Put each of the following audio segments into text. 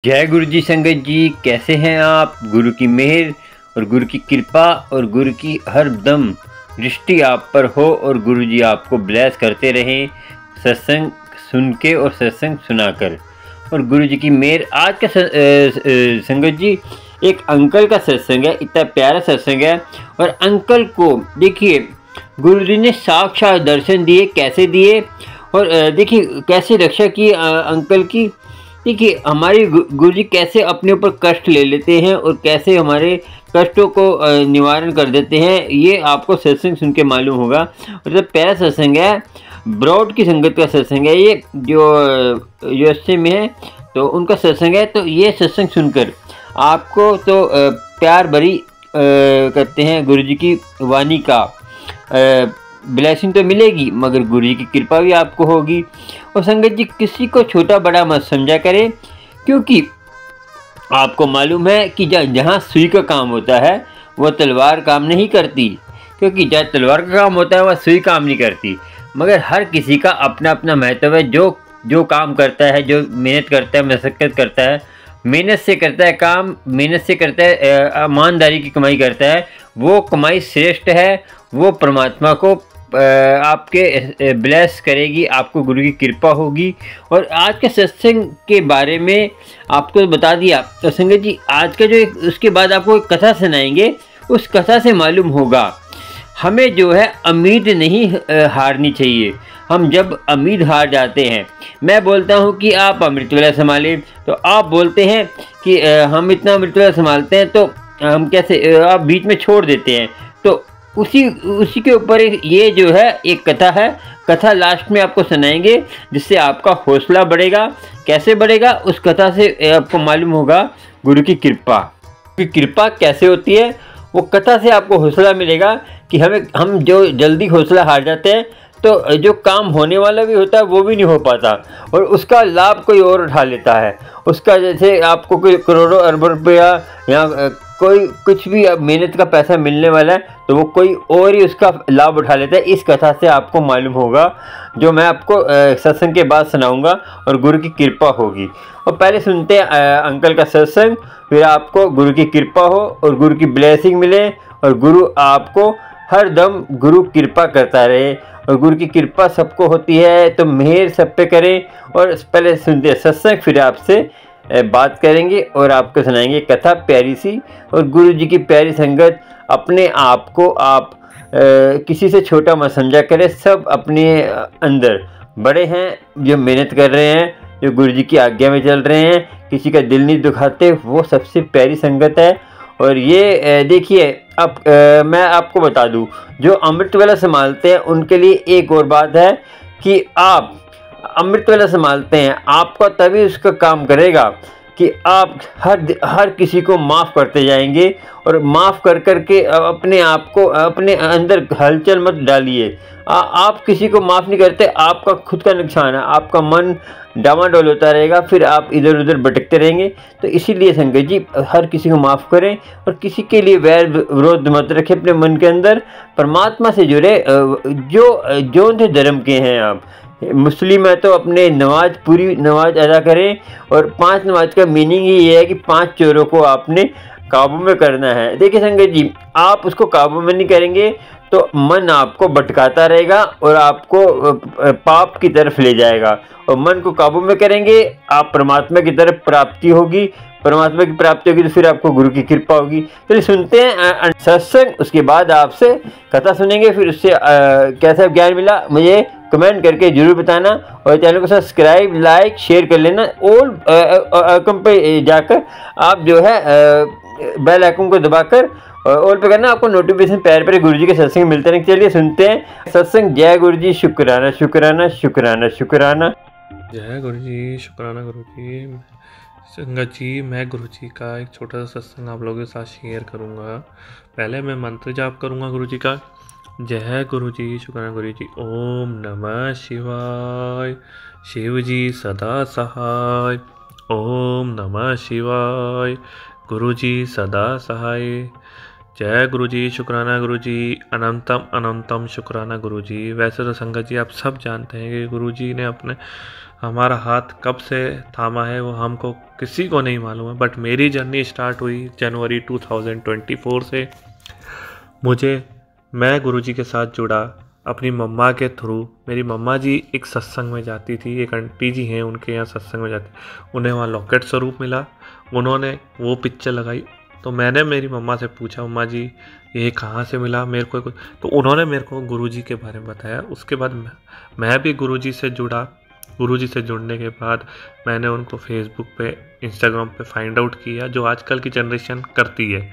जय गुरु जी संगत जी, कैसे हैं आप। गुरु की मेहर और गुरु की कृपा और गुरु की हर दम दृष्टि आप पर हो और गुरु जी आपको ब्लेस करते रहें सत्संग सुन के और सत्संग सुनाकर। और गुरु जी की मेहर। आज का संगत जी एक अंकल का सत्संग है, इतना प्यारा सत्संग है। और अंकल को देखिए गुरु जी ने साक्षात दर्शन दिए, कैसे दिए और देखिए कैसे रक्षा की अंकल की। देखिए हमारे गुरु जी कैसे अपने ऊपर कष्ट ले लेते हैं और कैसे हमारे कष्टों को निवारण कर देते हैं, ये आपको सत्संग सुन के मालूम होगा। और जब प्यारा सत्संग है, ब्रॉड की संगत का सत्संग है, ये जो यूएसए में है तो उनका सत्संग है। तो ये सत्संग सुनकर आपको तो प्यार भरी करते हैं गुरु जी की वाणी का ब्लेसिंग तो मिलेगी, मगर गुरु जी की कृपा भी आपको होगी। और संगत जी किसी को छोटा बड़ा मत समझा करें, क्योंकि आपको मालूम है कि जहाँ सुई का काम होता है वह तलवार काम नहीं करती, क्योंकि जहाँ तलवार का काम होता है वह सुई काम नहीं करती। मगर हर किसी का अपना अपना महत्व है। जो काम करता है, जो मेहनत करता है, मशक्क़त करता है, मेहनत से करता है काम, मेहनत से करता है, ईमानदारी की कमाई करता है, वो कमाई श्रेष्ठ है। वो परमात्मा को आपके ब्लेस करेगी, आपको गुरु की कृपा होगी। और आज के सत्संग के बारे में आपको बता दिया। तो संगत जी आज का जो उसके बाद आपको एक कथा सुनाएंगे, उस कथा से मालूम होगा हमें जो है उम्मीद नहीं हारनी चाहिए। हम जब उम्मीद हार जाते हैं, मैं बोलता हूँ कि आप अमृतवेला संभालें, तो आप बोलते हैं कि हम इतना अमृतवेला संभालते हैं तो हम कैसे, आप बीच में छोड़ देते हैं। तो उसी के ऊपर ये जो है एक कथा है। कथा लास्ट में आपको सुनाएंगे, जिससे आपका हौसला बढ़ेगा। कैसे बढ़ेगा, उस कथा से आपको मालूम होगा गुरु की कृपा। की कृपा कैसे होती है, वो कथा से आपको हौसला मिलेगा कि हम जो जल्दी हौसला हार जाते हैं तो जो काम होने वाला भी होता है वो भी नहीं हो पाता, और उसका लाभ कोई और उठा लेता है। उसका जैसे आपको कोई करोड़ों अरबों रुपया या कोई कुछ भी मेहनत का पैसा मिलने वाला है तो वो कोई और ही उसका लाभ उठा लेता है। इस कथा से आपको मालूम होगा, जो मैं आपको सत्संग के बाद सुनाऊंगा, और गुरु की कृपा होगी। और पहले सुनते हैं अंकल का सत्संग, फिर आपको गुरु की कृपा हो और गुरु की ब्लेसिंग मिले, और गुरु आपको हर दम गुरु कृपा करता रहे। और गुरु की कृपा सबको होती है, तो मेहर सब पे करें। और पहले सुनते हैं सत्संग, फिर आपसे बात करेंगे और आपको सुनाएंगे कथा प्यारी सी। और गुरु जी की प्यारी संगत, अपने आप को आप किसी से छोटा मत समझा करें। सब अपने अंदर बड़े हैं, जो मेहनत कर रहे हैं, जो गुरु जी की आज्ञा में चल रहे हैं, किसी का दिल नहीं दुखाते, वो सबसे प्यारी संगत है। और ये देखिए अब मैं आपको बता दूं, जो अमृतवेला संभालते हैं उनके लिए एक और बात है कि आप अमृतवेला संभालते हैं, आपका तभी उसका काम करेगा कि आप हर किसी को माफ़ करते जाएंगे। और माफ़ कर के अपने आप को अपने अंदर हलचल मत डालिए। आप किसी को माफ़ नहीं करते, आपका खुद का नुकसान है, आपका मन डामाडोल होता रहेगा, फिर आप इधर उधर भटकते रहेंगे। तो इसीलिए संगत जी हर किसी को माफ़ करें और किसी के लिए वैर विरोध मत रखें अपने मन के अंदर। परमात्मा से जुड़े, जो धर्म के हैं आप मुस्लिम है तो अपने नमाज, पूरी नमाज अदा करें। और 5 नमाज का मीनिंग ही ये है कि 5 चोरों को आपने काबू में करना है। देखिए संगत जी, आप उसको काबू में नहीं करेंगे तो मन आपको भटकाता रहेगा और आपको पाप की तरफ ले जाएगा। और मन को काबू में करेंगे, आप परमात्मा की तरफ प्राप्ति होगी। परमात्मा की प्राप्ति होगी तो फिर आपको गुरु की कृपा होगी। चलिए सुनते हैं सत्संग, उसके बाद आपसे कथा सुनेंगे। फिर उससे कैसा ज्ञान मिला मुझे कमेंट करके जरूर बताना। और चैनल को सब्सक्राइब, लाइक, शेयर कर लेना। ऑल आइकन पे जाकर आप जो है बेल आइकन को दबाकर ऑल पे करना, आपको नोटिफिकेशन पैर पर गुरु जी के सत्संग मिलते हैं। चलिए सुनते हैं सत्संग। जय गुरु जी, शुक्राना शुक्राना शुक्राना शुक्राना। जय गुरु जी, शुक्राना गुरु जी। संगत जी, मैं गुरु जी का एक छोटा सा सत्संग आप लोगों के साथ शेयर करूंगा। पहले मैं मंत्र जाप करूंगा गुरु जी का। जय गुरु जी, शुक्राना गुरु जी। ओम नमः शिवाय, शिव जी सदा सहाय। ओम नमः शिवाय, गुरु जी सदा सहाय। जय गुरु जी, शुक्राना गुरु जी। अनंतम अनंतम शुक्राना गुरु जी। वैसे तो संगत जी आप सब जानते हैं कि गुरु जी ने अपने हमारा हाथ कब से थामा है वो हमको किसी को नहीं मालूम है, बट मेरी जर्नी स्टार्ट हुई जनवरी 2024 से। मैं गुरुजी के साथ जुड़ा अपनी मम्मा के थ्रू। मेरी मम्मा जी एक सत्संग में जाती थी, एक आंटी जी हैं उनके यहाँ सत्संग में जाती, उन्हें वहाँ लॉकेट स्वरूप मिला, उन्होंने वो पिक्चर लगाई। तो मैंने मेरी मम्मा से पूछा, मम्मा जी ये कहाँ से मिला मेरे को? तो उन्होंने मेरे को गुरुजी के बारे में बताया। उसके बाद मैं भी गुरुजी से जुड़ा। गुरुजी से जुड़ने के बाद मैंने उनको फेसबुक पे, इंस्टाग्राम पे फाइंड आउट किया, जो आजकल की जनरेशन करती है।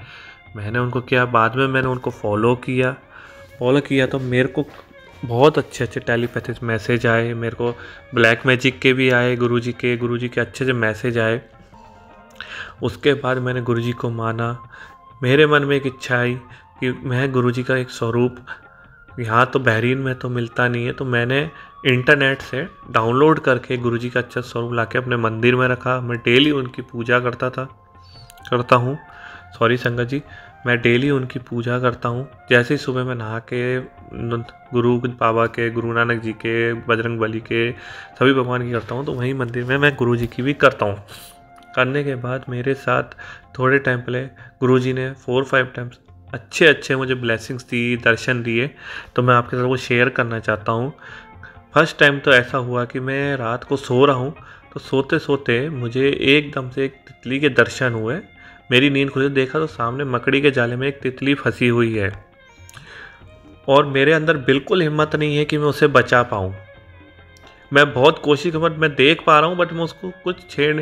मैंने उनको किया, बाद में मैंने उनको फॉलो किया तो मेरे को बहुत अच्छे अच्छे टेलीपैथिक मैसेज आए, मेरे को ब्लैक मैजिक के भी आए, गुरुजी के अच्छे से मैसेज आए। उसके बाद मैंने गुरुजी को माना। मेरे मन में एक इच्छा आई कि मैं गुरुजी का एक स्वरूप, यहाँ तो बहरीन में तो मिलता नहीं है, तो मैंने इंटरनेट से डाउनलोड करके गुरुजी का अच्छा स्वरूप लाके अपने मंदिर में रखा। मैं डेली उनकी पूजा करता हूँ। सॉरी संगत जी, मैं डेली उनकी पूजा करता हूँ। जैसे ही सुबह मैं नहा के गुरु बाबा के, गुरु नानक जी के, बजरंग बली के, सभी भगवान की करता हूँ, तो वहीं मंदिर में मैं गुरु जी की भी करता हूँ। करने के बाद मेरे साथ थोड़े टाइम पहले गुरु जी ने 4-5 टाइम्स अच्छे मुझे ब्लेसिंग्स दी, दर्शन दिए, तो मैं आपके साथ वो शेयर करना चाहता हूँ। फर्स्ट टाइम तो ऐसा हुआ कि मैं रात को सो रहा हूँ, तो सोते सोते मुझे एकदम से एक तितली के दर्शन हुए। मेरी नींद खुली, देखा तो सामने मकड़ी के जाले में एक तितली फंसी हुई है, और मेरे अंदर बिल्कुल हिम्मत नहीं है कि मैं उसे बचा पाऊँ। मैं बहुत कोशिश कर, मैं देख पा रहा हूँ, बट मैं उसको कुछ छेड़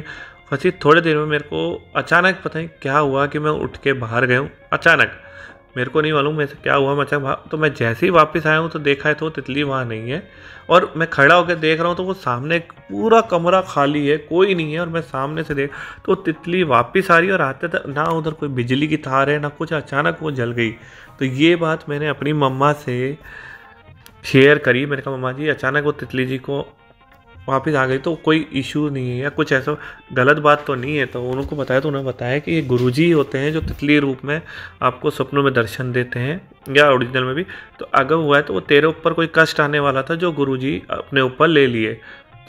फंसी। थोड़े देर में मेरे को अचानक पता नहीं क्या हुआ कि मैं उठ के बाहर गया हूँ। अचानक मेरे को नहीं मालूम मेरे से क्या हुआ, मैं अचानक तो मैं जैसे ही वापस आया हूँ तो देखा है तो तितली वहाँ नहीं है, और मैं खड़ा होकर देख रहा हूँ तो वो सामने पूरा कमरा खाली है, कोई नहीं है, और मैं सामने से देख तो तितली वापस आ रही है, और आते तक ना उधर कोई बिजली की तार है ना कुछ, अचानक वो जल गई। तो ये बात मैंने अपनी मम्मा से शेयर करी। मैंने कहा, मम्मा जी अचानक वो तितली जी को वापस आ गई, तो कोई इशू नहीं है या कुछ ऐसा गलत बात तो नहीं है? तो उनको बताया, तो उन्होंने बताया कि ये गुरुजी होते हैं जो तितली रूप में आपको सपनों में दर्शन देते हैं, या ओरिजिनल में भी। तो अगर हुआ है तो वो तेरे ऊपर कोई कष्ट आने वाला था जो गुरुजी अपने ऊपर ले लिए।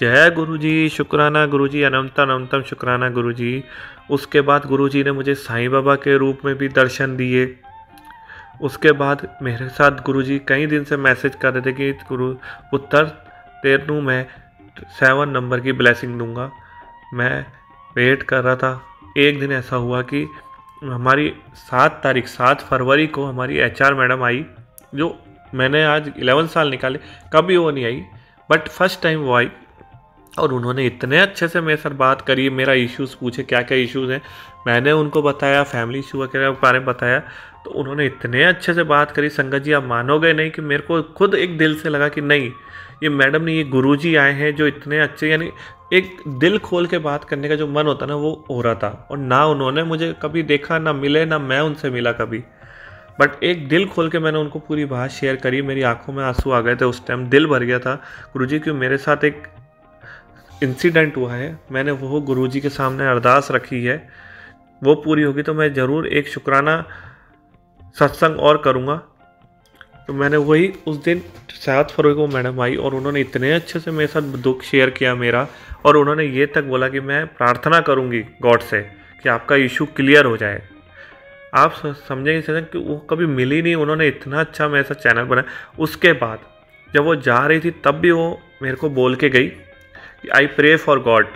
जय गुरुजी, शुक्राना गुरुजी, अनंतम शुक्राना गुरुजी। उसके बाद गुरुजी ने मुझे साईं बाबा के रूप में भी दर्शन दिए। उसके बाद मेरे साथ गुरुजी कई दिन से मैसेज कर रहे थे कि गुरु पुत्र तेरू मैं 7 नंबर की ब्लेसिंग दूंगा। मैं वेट कर रहा था। एक दिन ऐसा हुआ कि हमारी 7 फरवरी को हमारी HR मैडम आई, जो मैंने आज 11 साल निकाले, कभी वो नहीं आई, बट फर्स्ट टाइम वो आई, और उन्होंने इतने अच्छे से मेरे साथ बात करी, मेरा इश्यूज़ पूछे क्या क्या इश्यूज़ हैं, मैंने उनको बताया, फैमिली इशू वगैरह के बारे में बताया, तो उन्होंने इतने अच्छे से बात करी संगत जी, आप मानोगे नहीं कि मेरे को खुद एक दिल से लगा कि नहीं, ये मैडम नहीं, ये गुरुजी आए हैं जो इतने अच्छे, यानी एक दिल खोल के बात करने का जो मन होता ना वो हो रहा था। और ना उन्होंने मुझे कभी देखा, ना मिले, ना मैं उनसे मिला कभी, बट एक दिल खोल के मैंने उनको पूरी बात शेयर करी। मेरी आंखों में आंसू आ गए थे उस टाइम, दिल भर गया था। गुरुजी क्यों मेरे साथ एक इंसिडेंट हुआ है, मैंने वो गुरुजी के सामने अरदास रखी है, वो पूरी होगी तो मैं ज़रूर एक शुक्राना सत्संग और करूँगा। तो मैंने वही उस दिन 7 फरवरी को मैडम आई, और उन्होंने इतने अच्छे से मेरे साथ दुख शेयर किया मेरा, और उन्होंने ये तक बोला कि मैं प्रार्थना करूँगी गॉड से कि आपका इशू क्लियर हो जाए। आप समझेंगे सर कि वो कभी मिली नहीं, उन्होंने इतना अच्छा मेरे साथ चैनल बनाया। उसके बाद जब वो जा रही थी तब भी वो मेरे को बोल के गई कि आई प्रे फॉर गॉड,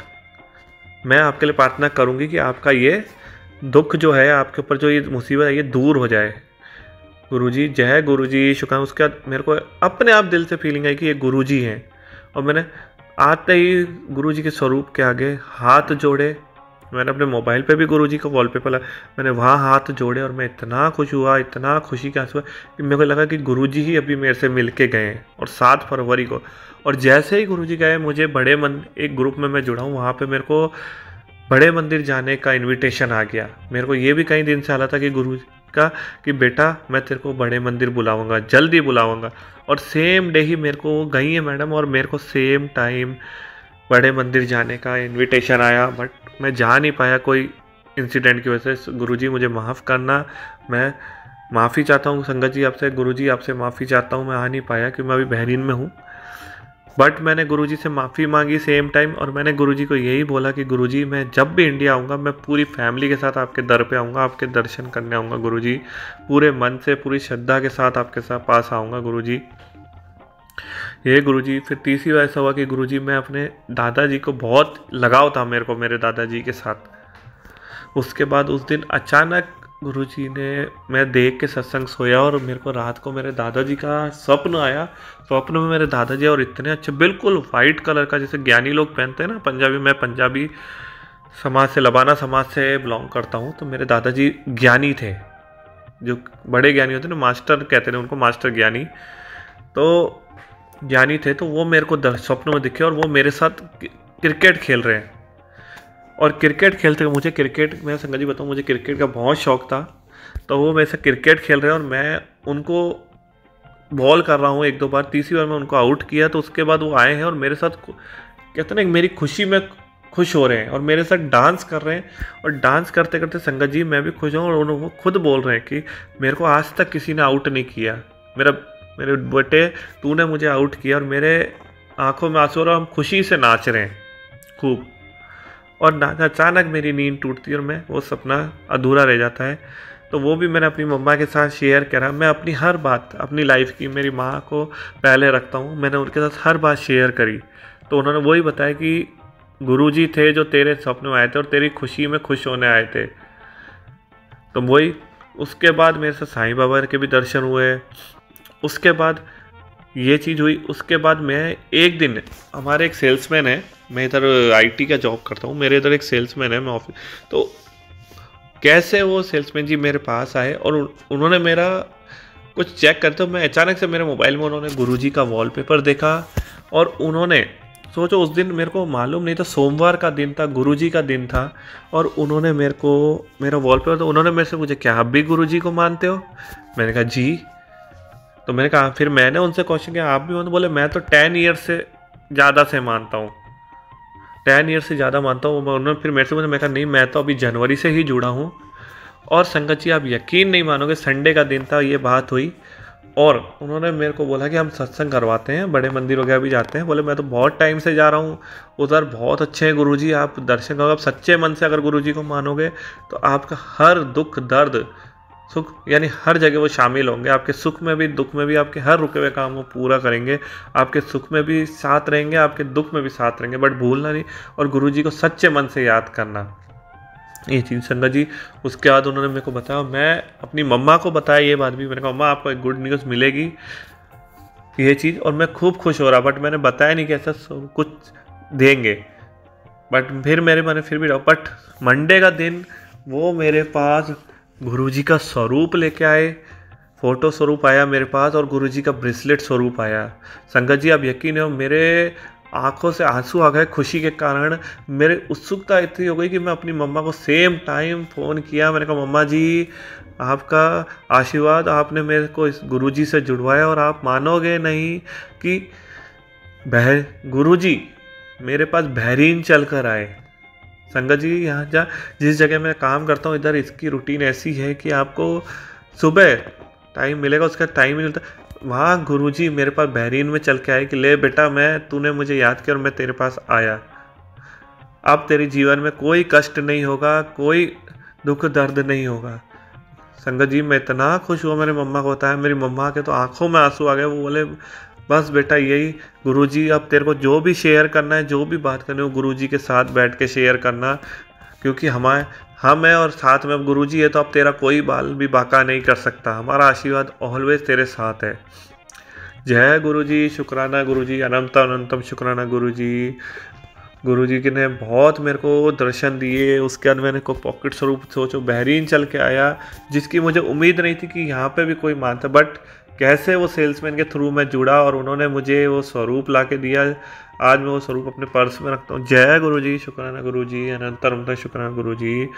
मैं आपके लिए प्रार्थना करूँगी कि आपका ये दुख जो है, आपके ऊपर जो ये मुसीबत है, ये दूर हो जाए। गुरुजी, जय गुरुजी, शुक्राना। उसके बाद मेरे को अपने आप दिल से फीलिंग आई कि ये गुरुजी हैं, और मैंने आते ही गुरुजी के स्वरूप के आगे हाथ जोड़े। मैंने अपने मोबाइल पे भी गुरुजी का वॉलपेपर लगा, मैंने वहाँ हाथ जोड़े, और मैं इतना खुश हुआ, इतना खुशी का आंसू हुआ कि मेरे को लगा कि गुरुजी ही अभी मेरे से मिल के गए हैं, और 7 फरवरी को। और जैसे ही गुरुजी गए, मुझे एक ग्रुप में मैं जुड़ा हूँ, वहाँ पर मेरे को बड़े मंदिर जाने का इन्विटेशन आ गया। मेरे को ये भी कई दिन से आ रहा था कि गुरु का कि बेटा मैं तेरे को बड़े मंदिर बुलाऊंगा, जल्दी बुलाऊंगा। और सेम डे ही मेरे को गई है मैडम, और मेरे को सेम टाइम बड़े मंदिर जाने का इनविटेशन आया, बट मैं जा नहीं पाया कोई इंसिडेंट की वजह से। गुरुजी मुझे माफ़ करना, मैं माफ़ी चाहता हूँ संगत जी आपसे, गुरुजी आपसे माफ़ी चाहता हूँ, मैं आ नहीं पाया क्योंकि मैं अभी बहरीन में हूँ। बट मैंने गुरुजी से माफ़ी मांगी सेम टाइम, और मैंने गुरुजी को यही बोला कि गुरुजी मैं जब भी इंडिया आऊँगा मैं पूरी फैमिली के साथ आपके दर पे आऊँगा, आपके दर्शन करने आऊँगा गुरुजी, पूरे मन से पूरी श्रद्धा के साथ आपके साथ पास आऊँगा गुरुजी। ये गुरुजी फिर तीसरी बार ऐसा हुआ कि गुरुजी मैं अपने दादाजी को बहुत लगाव था मेरे को मेरे दादाजी के साथ। उसके बाद उस दिन अचानक गुरुजी ने, मैं देख के सत्संग सोया और मेरे को रात को मेरे दादाजी का स्वप्न आया। स्वप्न में मेरे दादाजी और इतने अच्छे बिल्कुल वाइट कलर का, जैसे ज्ञानी लोग पहनते हैं ना पंजाबी, मैं पंजाबी समाज से, लबाना समाज से बिलोंग करता हूँ, तो मेरे दादाजी ज्ञानी थे, जो बड़े ज्ञानी होते हैं ना, मास्टर कहते हैं उनको, मास्टर ज्ञानी, तो ज्ञानी थे। तो वो मेरे को स्वप्न में दिखे और वो मेरे साथ क्रिकेट खेल रहे हैं। और क्रिकेट खेलते हुए मुझे क्रिकेट, मैं संगत जी बताऊँ, मुझे क्रिकेट का बहुत शौक था। तो वो मेरे से क्रिकेट खेल रहे हैं और मैं उनको बॉल कर रहा हूँ 1-2 बार, तीसरी बार मैं उनको आउट किया। तो उसके बाद वो आए हैं और मेरे साथ कहते ना मेरी खुशी में खुश हो रहे हैं और मेरे साथ डांस कर रहे हैं। और डांस करते करते संगत जी मैं भी खुश हूँ, और वो खुद बोल रहे हैं कि मेरे को आज तक किसी ने आउट नहीं किया, मेरे बेटे तूने मुझे आउट किया। और मेरे आंखों में आंसू और हम खुशी से नाच रहे हैं खूब। और अचानक मेरी नींद टूटती है और मैं, वो सपना अधूरा रह जाता है। तो वो भी मैंने अपनी मम्मा के साथ शेयर करा। मैं अपनी हर बात अपनी लाइफ की मेरी माँ को पहले रखता हूँ, मैंने उनके साथ हर बात शेयर करी। तो उन्होंने वही बताया कि गुरुजी थे जो तेरे सपने में आए थे और तेरी खुशी में खुश होने आए थे। तो वही, उसके बाद मेरे से साईं बाबा के भी दर्शन हुए। उसके बाद ये चीज़ हुई। उसके बाद मैं एक दिन, हमारे एक सेल्समैन है, मैं इधर आईटी का जॉब करता हूँ, मेरे इधर एक सेल्समैन है, मैं ऑफिस, तो कैसे वो सेल्समैन जी मेरे पास आए और उन्होंने मेरा कुछ चेक करते, मैं अचानक से मेरे मोबाइल में उन्होंने गुरुजी का वॉलपेपर देखा। और उन्होंने, सोचो उस दिन मेरे को मालूम नहीं था, सोमवार का दिन था, गुरुजी का दिन था, और उन्होंने मेरे को मेरा वॉलपेपर, तो उन्होंने मेरे से पूछा क्या आप भी गुरुजी को मानते हो? मैंने कहा जी। तो मैंने कहा, फिर मैंने उनसे क्वेश्चन किया आप भी मानते? बोले मैं तो 10 ईयर से ज़्यादा से मानता हूँ, 10 ईयर से ज़्यादा मानता हूँ। उन्होंने फिर मेरे से पूछा, मैं कहा नहीं, मैं तो अभी जनवरी से ही जुड़ा हूँ। और संगत जी आप यकीन नहीं मानोगे, संडे का दिन था, ये बात हुई और उन्होंने मेरे को बोला कि हम सत्संग करवाते हैं, बड़े मंदिर वगैरह भी जाते हैं। बोले मैं तो बहुत टाइम से जा रहा हूँ उधर, बहुत अच्छे हैं गुरुजी, आप दर्शन करोगे, आप सच्चे मन से अगर गुरुजी को मानोगे तो आपका हर दुख दर्द सुख, यानी हर जगह वो शामिल होंगे, आपके सुख में भी दुख में भी, आपके हर रुके हुए काम वो पूरा करेंगे, आपके सुख में भी साथ रहेंगे, आपके दुख में भी साथ रहेंगे, बट भूलना नहीं और गुरुजी को सच्चे मन से याद करना, ये चीज़ संगत जी। उसके बाद उन्होंने मेरे को बताया, मैं अपनी मम्मा को बताया ये बात भी, मैंने कहा मम्मा आपको एक गुड न्यूज़ मिलेगी ये चीज़, और मैं खूब खुश हो रहा, बट मैंने बताया नहीं कि ऐसा कुछ देंगे। बट फिर मेरे मन फिर भी रहा। बट मंडे का दिन वो मेरे पास गुरुजी का स्वरूप लेके आए, फ़ोटो स्वरूप आया मेरे पास, और गुरुजी का ब्रेसलेट स्वरूप आया। संगत जी आप यकीन हो, मेरे आंखों से आंसू आ गए खुशी के कारण। मेरे उत्सुकता इतनी हो गई कि मैं अपनी मम्मा को सेम टाइम फ़ोन किया, मैंने कहा मम्मा जी आपका आशीर्वाद, आपने मेरे को इस गुरुजी से जुड़वाया, और आप मानोगे नहीं कि गुरुजी मेरे पास बहरीन चल कर आए। संगत जी यहाँ जिस जगह मैं काम करता हूँ इधर इसकी रूटीन ऐसी है कि आपको सुबह टाइम मिलेगा, उसका टाइम ही मिलता। वहाँ गुरुजी मेरे पास बहरीन में चल के आए कि ले बेटा, तूने मुझे याद किया और मैं तेरे पास आया, अब तेरे जीवन में कोई कष्ट नहीं होगा, कोई दुख दर्द नहीं होगा। संगत जी मैं इतना खुश हुआ, मेरी मम्मा को बताया, मेरी मम्मा के तो आंखों में आंसू आ गए। वो बोले बस बेटा यही गुरुजी, अब तेरे को जो भी शेयर करना है, जो भी बात करनी है वो गुरुजी के साथ बैठ के शेयर करना, क्योंकि हम है और साथ में अब गुरुजी है, तो अब तेरा कोई बाल भी बाका नहीं कर सकता, हमारा आशीर्वाद ऑलवेज तेरे साथ है। जय गुरुजी, शुक्राना गुरुजी, अनंतम अनंतम शुक्राना गुरुजी। गुरुजी के ने बहुत मेरे को दर्शन दिए। उसके बाद मैंने को पॉकेट स्वरूप, सोचो बहरीन चल के आया, जिसकी मुझे उम्मीद नहीं थी कि यहाँ पे भी कोई मानता, बट कैसे वो सेल्समैन के थ्रू मैं जुड़ा और उन्होंने मुझे वो स्वरूप ला के दिया। आज मैं वो स्वरूप अपने पर्स में रखता हूँ। जय गुरुजी, शुक्राना गुरुजी, अनंतर अनंतर शुक्राना गुरुजी।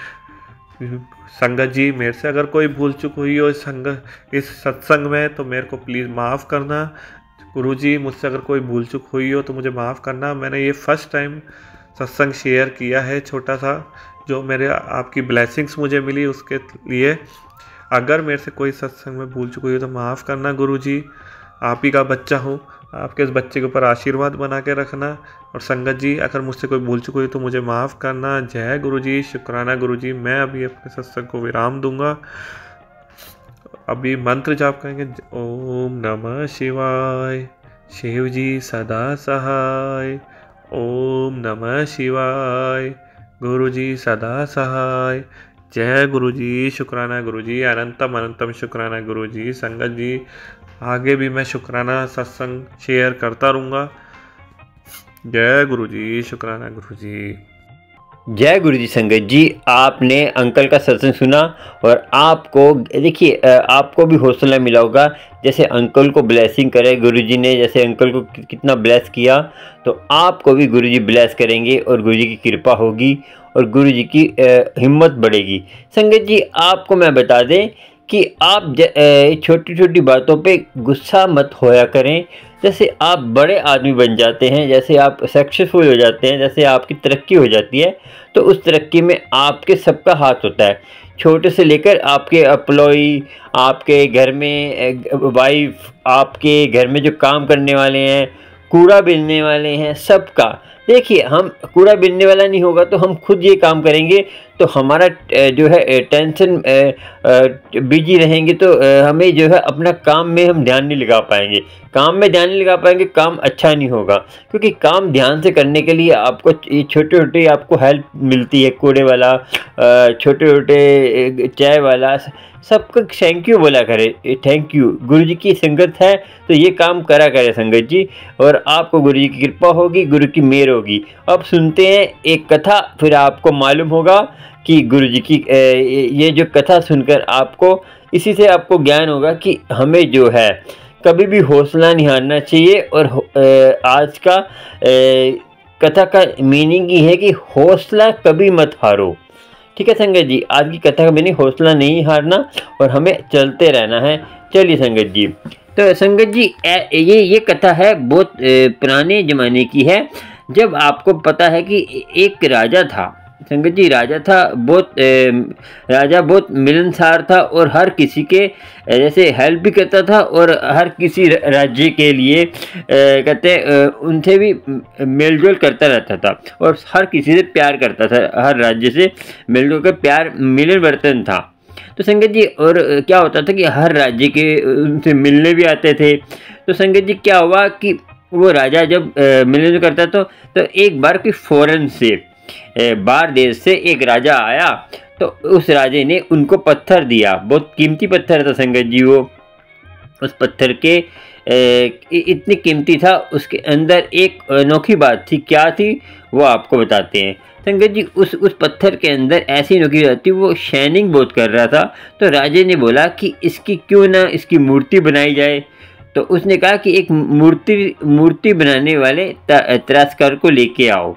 संगत जी मेरे से अगर कोई भूल चूक हुई हो इस सत्संग में तो मेरे को प्लीज़ माफ़ करना। गुरुजी मुझसे अगर कोई भूल चूक हुई हो तो मुझे माफ़ करना। मैंने ये फर्स्ट टाइम सत्संग शेयर किया है, छोटा सा, जो मेरे आपकी ब्लेसिंग्स मुझे मिली उसके लिए। अगर मेरे से कोई सत्संग में भूल चुकी हुई तो माफ़ करना गुरुजी, आप ही का बच्चा हूँ आपके इस बच्चे के ऊपर आशीर्वाद बना के रखना। और संगत जी, अगर मुझसे कोई भूल चुकी हुई तो मुझे माफ़ करना। जय गुरु जी, शुक्राना गुरु जी। मैं अभी अपने सत्संग को विराम दूंगा। अभी मंत्र जाप करेंगे। ओम नमः शिवाय, शिव जी सदा सहाय। ओम नमः शिवाय, गुरु जी सदा सहाय। जय गुरु जी, शुक्राना गुरु जी, अनंतम अनंतम शुक्राना गुरु जी। संगत जी, आगे भी मैं शुक्राना सत्संग शेयर करता रहूँगा। जय गुरु जी, शुक्राना गुरु जी। जय गुरु जी। संगत जी, आपने अंकल का सत्संग सुना और आपको देखिए आपको भी हौसला मिला होगा। जैसे अंकल को ब्लेसिंग करे गुरु जी ने, जैसे अंकल को कितना ब्लेस किया, तो आपको भी गुरु जी ब्लेस करेंगे और गुरु जी की कृपा होगी और गुरु जी की हिम्मत बढ़ेगी। संगत जी, आपको मैं बता दें कि आप छोटी छोटी बातों पे गुस्सा मत होया करें। जैसे आप बड़े आदमी बन जाते हैं, जैसे आप सक्सेसफुल हो जाते हैं, जैसे आपकी तरक्की हो जाती है, तो उस तरक्की में आपके सबका हाथ होता है। छोटे से लेकर आपके एम्प्लॉई, आपके घर में वाइफ, आपके घर में जो काम करने वाले हैं, कूड़ा बीनने वाले हैं, सबका। देखिए, हम कूड़ा बीनने वाला नहीं होगा तो हम खुद ये काम करेंगे तो हमारा जो है टेंशन बिजी रहेंगे, तो हमें जो है अपना काम में हम ध्यान नहीं लगा पाएंगे। काम में ध्यान नहीं लगा पाएंगे, काम अच्छा नहीं होगा। क्योंकि काम ध्यान से करने के लिए आपको ये छोटे छोटे आपको हेल्प मिलती है। कूड़े वाला, छोटे छोटे चाय वाला, सबको थैंक यू बोला करे। थैंक यू, गुरु जी की संगत है तो ये काम करा करे संगत जी, और आपको गुरु जी की कृपा होगी, गुरु की मेहर होगी। अब सुनते हैं एक कथा, फिर आपको मालूम होगा कि गुरु जी की ये जो कथा सुनकर आपको, इसी से आपको ज्ञान होगा कि हमें जो है कभी भी हौसला नहीं हारना चाहिए। और आज का कथा का मीनिंग ये है कि हौसला कभी मत हारो। ठीक है संगत जी, आज की कथा का मीनिंग हौसला नहीं हारना और हमें चलते रहना है। चलिए संगत जी, तो संगत जी ये कथा है बहुत पुराने ज़माने की है। जब आपको पता है कि एक राजा था संगत जी, राजा बहुत मिलनसार था और हर किसी के जैसे हेल्प भी करता था और हर किसी राज्य के लिए कहते उनसे भी मेलजोल करता रहता था और हर किसी से प्यार करता था। हर राज्य से मेलजोल कर प्यार मिलन वर्तन था। तो संगत जी, और क्या होता था कि हर राज्य के उनसे मिलने भी आते थे। तो संगत जी, क्या हुआ कि वो राजा जब मिलन करता तो एक बार कि फॉरेन से बाहर देश से एक राजा आया, तो उस राजे ने उनको पत्थर दिया। बहुत कीमती पत्थर था संगत जी। वो उस पत्थर के इतनी कीमती था, उसके अंदर एक अनोखी बात थी। क्या थी वो आपको बताते हैं संगत जी। उस पत्थर के अंदर ऐसी अनोखी बात थी, वो शाइनिंग बहुत कर रहा था। तो राजे ने बोला कि इसकी क्यों ना इसकी मूर्ति बनाई जाए। तो उसने कहा कि एक मूर्ति बनाने वाले तराशकर को लेके आओ।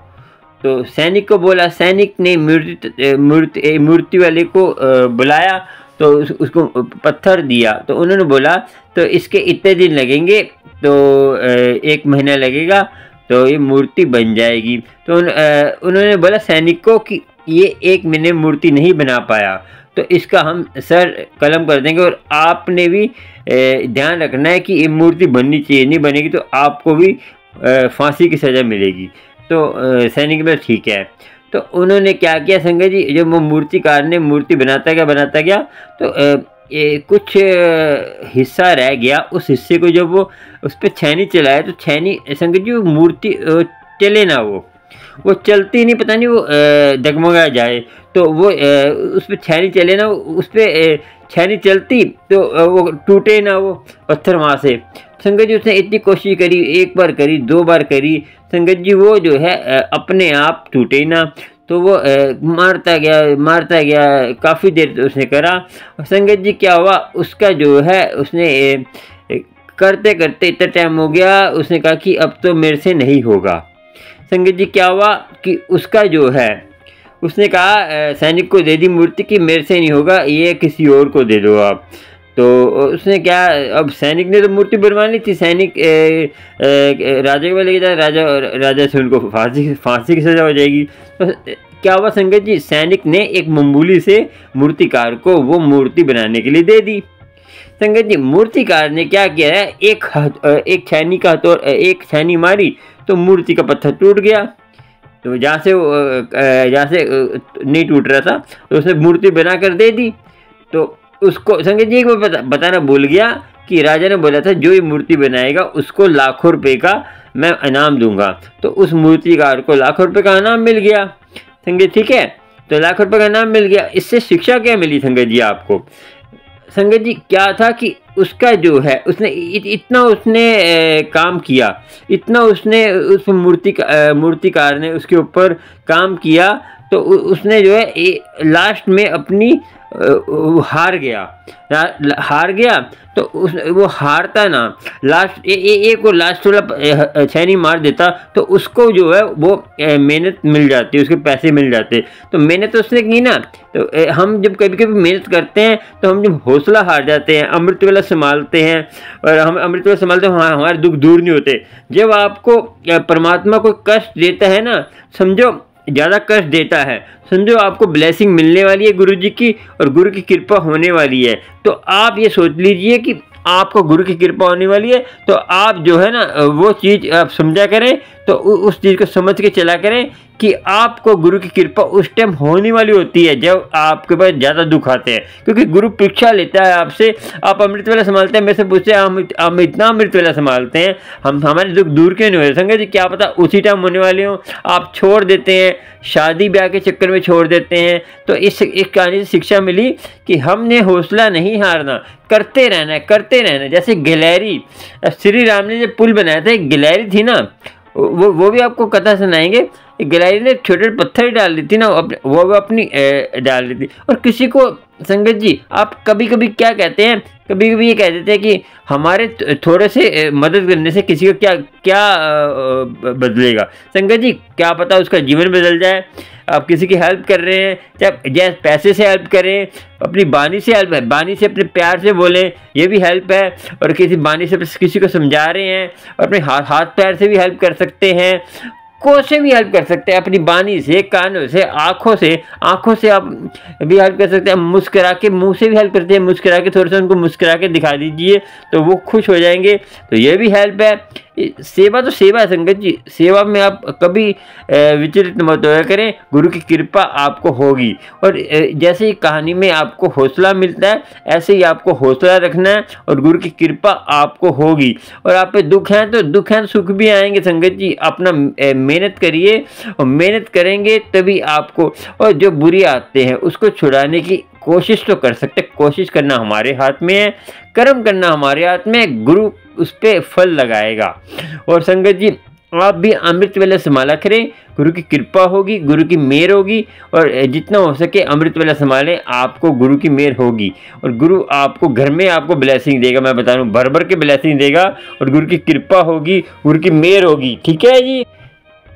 तो सैनिक को बोला, सैनिक ने मूर्ति वाले को बुलाया, तो उसको पत्थर दिया। तो उन्होंने बोला तो इसके इतने दिन लगेंगे, तो 1 महीना लगेगा, तो ये मूर्ति बन जाएगी। तो उन्होंने बोला सैनिक को कि ये 1 महीने मूर्ति नहीं बना पाया, तो इसका हम सर कलम कर देंगे और आपने भी ध्यान रखना है कि ये मूर्ति बननी चाहिए, नहीं बनेगी तो आपको भी फांसी की सज़ा मिलेगी। तो सैनिक में ठीक है। तो उन्होंने क्या किया संगत जी, जब वो मूर्तिकार ने मूर्ति बनाता गया तो कुछ हिस्सा रह गया। उस हिस्से को जब वो उस पर छेनी चलाया तो छेनी संगत जी वो मूर्ति चले ना, वो चलती नहीं, पता नहीं वो डगमगा जाए। तो वो उस पर छेनी चले ना, उस पर छेनी चलती तो वो टूटे ना वो पत्थर वहाँ से। संगत जी उसने इतनी कोशिश करी, 1 बार करी, 2 बार करी, संगत जी वो जो है अपने आप टूटे ना। तो वो मारता गया काफ़ी देर उसने करा। संगत जी क्या हुआ, उसका जो है उसने करते करते इतना टाइम हो गया, उसने कहा कि अब तो मेरे से नहीं होगा। संगत जी क्या हुआ कि उसका जो है उसने कहा सैनिक को दे दी मूर्ति कि मेरे से नहीं होगा, ये किसी और को दे दो आप। तो उसने क्या, अब सैनिक ने तो मूर्ति बनवा ली थी, सैनिक राजा को लेके जाए, राजा से उनको फांसी की सज़ा हो जाएगी। तो क्या हुआ संगत जी, सैनिक ने एक मामूली से मूर्तिकार को वो मूर्ति बनाने के लिए दे दी। संगत जी मूर्तिकार ने क्या किया है, एक छेनी मारी तो मूर्ति का पत्थर टूट गया। तो जहाँ से नहीं टूट रहा था तो उसने मूर्ति बना कर दे दी। तो उसको संगत जी एक बार बताना भूल गया कि राजा ने बोला था जो ये मूर्ति बनाएगा उसको लाखों रुपए का मैं इनाम दूंगा। तो उस मूर्तिकार को लाखों रुपए का इनाम मिल गया संगत, ठीक है। तो लाखों रुपए का इनाम मिल गया। इससे शिक्षा क्या मिली संगत जी आपको? संगत जी क्या था कि उसका जो है उसने इतना उसने काम किया, इतना उसने उस मूर्तिकार ने उसके ऊपर काम किया, तो उसने जो है लास्ट में अपनी हार गया। तो वो हारता ना, लास्ट एक को लास्ट वाला छेनी मार देता तो उसको जो है वो मेहनत मिल जाती, उसके पैसे मिल जाते। तो मेहनत तो उसने की ना। तो हम जब कभी कभी मेहनत करते हैं तो हम जब हौसला हार जाते हैं, अमृत वेला संभालते हैं और हम अमृत वेला संभालते हैं, हमारे दुख दूर नहीं होते। जब आपको परमात्मा कोई कष्ट देता है ना, समझो ज़्यादा कष्ट देता है, समझो आपको ब्लेसिंग मिलने वाली है गुरु जी की और गुरु की कृपा होने वाली है। तो आप ये सोच लीजिए कि आपको गुरु की कृपा होने वाली है, तो आप जो है ना वो चीज़ आप समझा करें, तो उस चीज़ को समझ के चला करें कि आपको गुरु की कृपा उस टाइम होने वाली होती है जब आपके पास ज़्यादा दुख आते हैं। क्योंकि गुरु परीक्षा लेता है आपसे। आप अमृत वेला संभालते हैं, मेरे से पूछते हैं हम इतना अमृत वेला संभालते हैं, हमारे दुख दूर क्यों नहीं हो रहे? संगत जी क्या पता उसी टाइम होने वाले हो, आप छोड़ देते हैं, शादी ब्याह के चक्कर में छोड़ देते हैं। तो इस कहानी से शिक्षा मिली कि हमने हौसला नहीं हारना, करते रहना। जैसे गिलहरी, श्री राम ने जो पुल बनाया था, एक गिलहरी थी ना, वो भी आपको कथा सुनाएंगे। गिलहरी ने छोटे पत्थर डाल दी थी ना, वो अपनी डाल दी थी। और किसी को संगत जी आप कभी कभी क्या कहते हैं, कभी कभी ये कह देते हैं कि हमारे थोड़े से मदद करने से किसी को क्या बदलेगा। संगत जी क्या पता उसका जीवन बदल जाए। आप किसी की हेल्प कर रहे हैं, चाहे पैसे से हेल्प करें, अपनी बानी से हेल्प है, बानी से अपने प्यार से बोलें, ये भी हेल्प है। और किसी बानी से किसी को समझा रहे हैं, अपने हाथ पैर से भी हेल्प कर सकते हैं, को से भी हेल्प कर सकते हैं, अपनी बानी से, कानों से, आँखों से आप भी हेल्प कर सकते हैं। मुस्कुरा के, मुंह से भी हेल्प करते हैं, मुस्कुरा के थोड़ा सा उनको मुस्कुरा के दिखा दीजिए तो वो खुश हो जाएंगे। तो ये भी हेल्प है। सेवा तो सेवा है संगत जी, सेवा में आप कभी विचलित मत होया करें, गुरु की कृपा आपको होगी। और जैसे ही कहानी में आपको हौसला मिलता है, ऐसे ही आपको हौसला रखना है और गुरु की कृपा आपको होगी। और आप पे दुख है तो सुख भी आएंगे संगत जी। अपना मेहनत करिए और मेहनत करेंगे तभी आपको, और जो बुरी आते हैं उसको छुड़ाने की कोशिश तो कर सकते, कोशिश करना हमारे हाथ में है, कर्म करना हमारे हाथ में है, गुरु उस पर फल लगाएगा। और संगत जी आप भी अमृत वेला संभाला करें, गुरु की कृपा होगी, गुरु की मेहर होगी। और जितना हो सके अमृत वेला संभालें, आपको गुरु की मेहर होगी और गुरु आपको घर में आपको ब्लेसिंग देगा। मैं बता रहा हूँ भर भर के ब्लेसिंग देगा और गुरु की कृपा होगी, गुरु की मेहर होगी। ठीक है जी,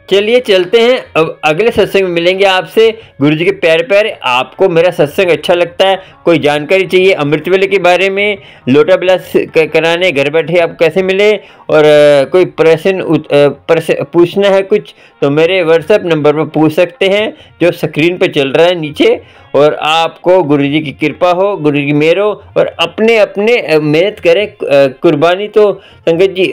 चलिए चलते हैं। अब अगले सत्संग में मिलेंगे आपसे। गुरु जी के प्यारे प्यारे, आपको मेरा सत्संग अच्छा लगता है, कोई जानकारी चाहिए अमृत वेले के बारे में, लोटा विलास कराने घर बैठे आप कैसे मिले, और कोई प्रश्न पूछना है कुछ, तो मेरे व्हाट्सएप नंबर पर पूछ सकते हैं जो स्क्रीन पर चल रहा है नीचे। और आपको गुरु जी की कृपा हो, गुरु की मेहर हो, और अपने मेहनत करें। कुर्बानी तो संगत जी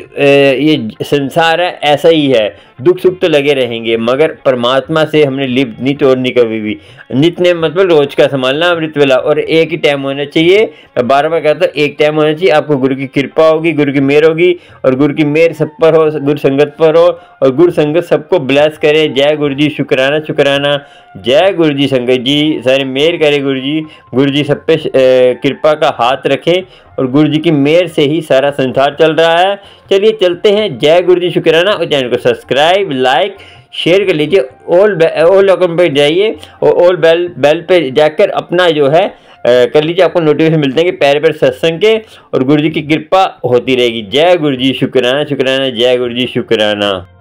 ये संसार है, ऐसा ही है, दुख सुख तो लगे रहेंगे, मगर परमात्मा से हमने लिप नहीं तोड़नी कभी भी। नित्य मतलब रोज का संभालना अमृत वेला, और एक ही टाइम होना चाहिए। मैं बार बार कहता हूँ एक टाइम होना चाहिए। आपको गुरु की कृपा होगी, गुरु की मेहर होगी, और गुरु की मेहर सब पर हो, गुरु संगत पर हो, और गुरु संगत सबको ब्लेस करे। जय गुरु जी, शुक्राना शुक्राना। जय गुरु जी। संगत जी सारे मेहर करे गुरु जी सब पे कृपा का हाथ रखे, और गुरु जी की मेहर से ही सारा संसार चल रहा है। चलिए चलते हैं। जय गुरु जी, शुक्राना। और चैनल को सब्सक्राइब, लाइक, शेयर कर लीजिए। ऑल आइकन पर जाइए और ऑल बेल पे जाकर अपना जो है कर लीजिए, आपको नोटिफिकेशन मिलते हैं कि प्यारे प्यारे सत्संग के, और गुरु जी की कृपा होती रहेगी। जय गुरु जी, शुक्राना शुक्राना। जय गुरु जी, शुक्राना।